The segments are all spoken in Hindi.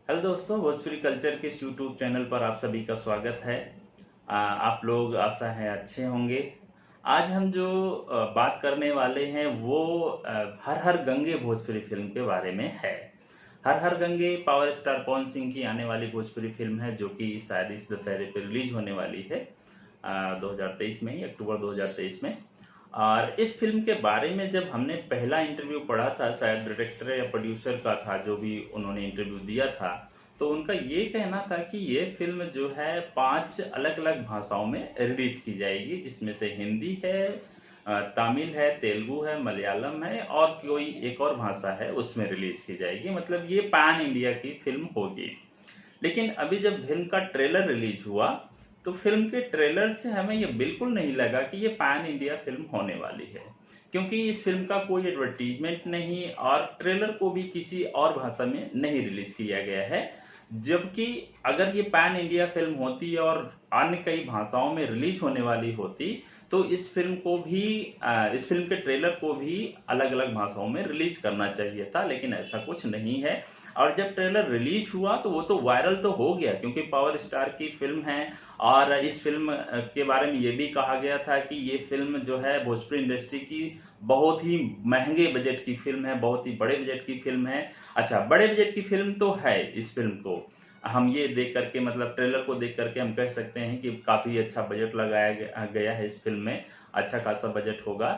हेलो दोस्तों, भोजपुरी कल्चर के इस यूट्यूब चैनल पर आप सभी का स्वागत है। आप लोग आशा है अच्छे होंगे। आज हम जो बात करने वाले हैं वो हर हर गंगे भोजपुरी फिल्म के बारे में है। हर हर गंगे पावर स्टार पवन सिंह की आने वाली भोजपुरी फिल्म है जो कि शायद इस दशहरे पर रिलीज होने वाली है 2023 में ही, अक्टूबर 2023 में। और इस फिल्म के बारे में जब हमने पहला इंटरव्यू पढ़ा था, शायद डायरेक्टर या प्रोड्यूसर का था जो भी उन्होंने इंटरव्यू दिया था, तो उनका ये कहना था कि ये फिल्म जो है 5 अलग अलग भाषाओं में रिलीज की जाएगी, जिसमें से हिंदी है, तमिल है, तेलुगु है, मलयालम है और कोई एक और भाषा है उसमें रिलीज की जाएगी। मतलब ये पैन इंडिया की फिल्म होगी। लेकिन अभी जब फिल्म का ट्रेलर रिलीज हुआ तो फिल्म के ट्रेलर से हमें ये बिल्कुल नहीं लगा कि ये पैन इंडिया फिल्म होने वाली है, क्योंकि इस फिल्म का कोई एडवर्टीजमेंट नहीं और ट्रेलर को भी किसी और भाषा में नहीं रिलीज किया गया है। जबकि अगर ये पैन इंडिया फिल्म होती और अन्य कई भाषाओं में रिलीज होने वाली होती तो इस फिल्म को भी इस फिल्म के ट्रेलर को भी अलग अलग भाषाओं में रिलीज करना चाहिए था, लेकिन ऐसा कुछ नहीं है। और जब ट्रेलर रिलीज हुआ तो वो तो वायरल तो हो गया, क्योंकि पावर स्टार की फिल्म है। और इस फिल्म के बारे में ये भी कहा गया था कि ये फिल्म जो है भोजपुरी इंडस्ट्री की बहुत ही महंगे बजट की फिल्म है, बहुत ही बड़े बजट की फिल्म है। अच्छा, बड़े बजट की फिल्म तो है। इस फिल्म को हम ये देख करके, मतलब ट्रेलर को देख करके हम कह सकते हैं कि काफ़ी अच्छा बजट लगाया गया है इस फिल्म में। अच्छा खासा बजट होगा।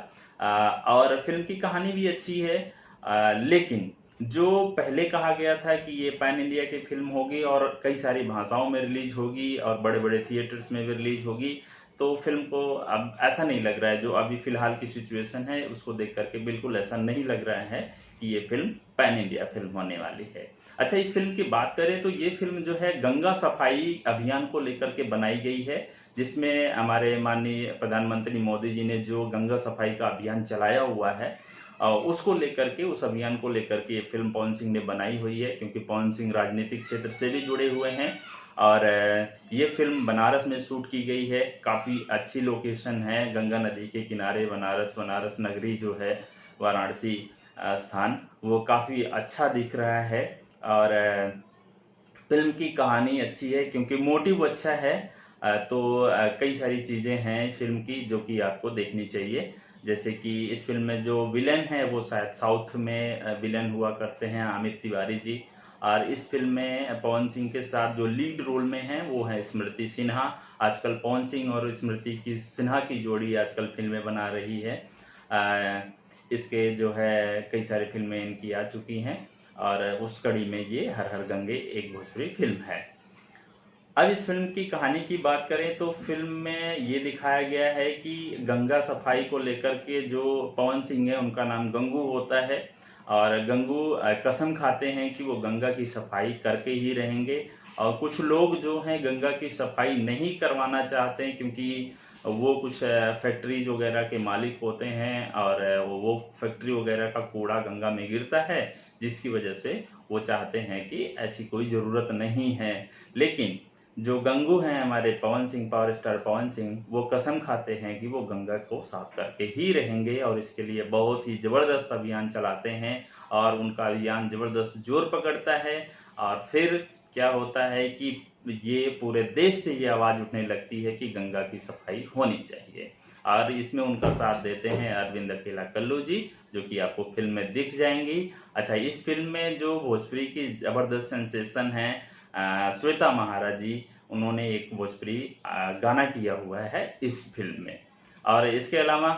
और फिल्म की कहानी भी अच्छी है। लेकिन जो पहले कहा गया था कि ये पैन इंडिया की फिल्म होगी और कई सारी भाषाओं में रिलीज होगी और बड़े बड़े थिएटर्स में भी रिलीज होगी, तो फिल्म को अब ऐसा नहीं लग रहा है। जो अभी फिलहाल की सिचुएशन है उसको देख करके बिल्कुल ऐसा नहीं लग रहा है कि ये फिल्म पैन इंडिया फिल्म होने वाली है। अच्छा, इस फिल्म की बात करें तो ये फिल्म जो है गंगा सफाई अभियान को लेकर के बनाई गई है, जिसमें हमारे माननीय प्रधानमंत्री मोदी जी ने जो गंगा सफाई का अभियान चलाया हुआ है उसको लेकर के, उस अभियान को लेकर के ये फिल्म पवन सिंह ने बनाई हुई है, क्योंकि पवन सिंह राजनीतिक क्षेत्र से भी जुड़े हुए हैं। और ये फिल्म बनारस में शूट की गई है। काफ़ी अच्छी लोकेशन है, गंगा नदी के किनारे बनारस नगरी जो है, वाराणसी स्थान, वो काफ़ी अच्छा दिख रहा है। और फिल्म की कहानी अच्छी है, क्योंकि मोटिव अच्छा है। तो कई सारी चीज़ें हैं फिल्म की जो कि आपको देखनी चाहिए। जैसे कि इस फिल्म में जो विलेन है वो शायद साउथ में विलेन हुआ करते हैं, अमित तिवारी जी। और इस फिल्म में पवन सिंह के साथ जो लीड रोल में हैं वो है स्मृति सिन्हा। आजकल पवन सिंह और स्मृति की सिन्हा की जोड़ी आजकल फिल्में बना रही है। इसके जो है कई सारी फिल्में इनकी आ चुकी हैं और उस कड़ी में ये हर हर गंगे एक भोजपुरी फिल्म है। अब इस फिल्म की कहानी की बात करें तो फिल्म में ये दिखाया गया है कि गंगा सफाई को लेकर के जो पवन सिंह है, उनका नाम गंगू होता है। और गंगू कसम खाते हैं कि वो गंगा की सफाई करके ही रहेंगे। और कुछ लोग जो हैं गंगा की सफाई नहीं करवाना चाहते हैं, क्योंकि वो कुछ फैक्ट्रीज वगैरह के मालिक होते हैं और वो फैक्ट्री वगैरह का कूड़ा गंगा में गिरता है, जिसकी वजह से वो चाहते हैं कि ऐसी कोई ज़रूरत नहीं है। लेकिन जो गंगू हैं हमारे पवन सिंह, पावर स्टार पवन सिंह, वो कसम खाते हैं कि वो गंगा को साफ करके ही रहेंगे और इसके लिए बहुत ही ज़बरदस्त अभियान चलाते हैं। और उनका अभियान ज़बरदस्त जोर पकड़ता है और फिर क्या होता है कि ये पूरे देश से ये आवाज़ उठने लगती है कि गंगा की सफाई होनी चाहिए। और इसमें उनका साथ देते हैं अरविंद अकेला कल्लू जी, जो कि आपको फिल्म में दिख जाएंगी। अच्छा, इस फिल्म में जो भोजपुरी की ज़बरदस्त सेंसेशन है श्वेता महाराज जी, उन्होंने एक भोजपुरी गाना किया हुआ है इस फिल्म में। और इसके अलावा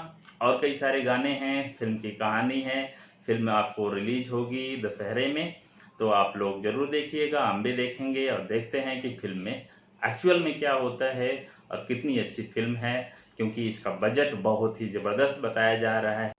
और कई सारे गाने हैं, फिल्म की कहानी है। फिल्म आपको रिलीज होगी दशहरे में, तो आप लोग ज़रूर देखिएगा। हम भी देखेंगे और देखते हैं कि फिल्म में एक्चुअल में क्या होता है और कितनी अच्छी फिल्म है, क्योंकि इसका बजट बहुत ही ज़बरदस्त बताया जा रहा है।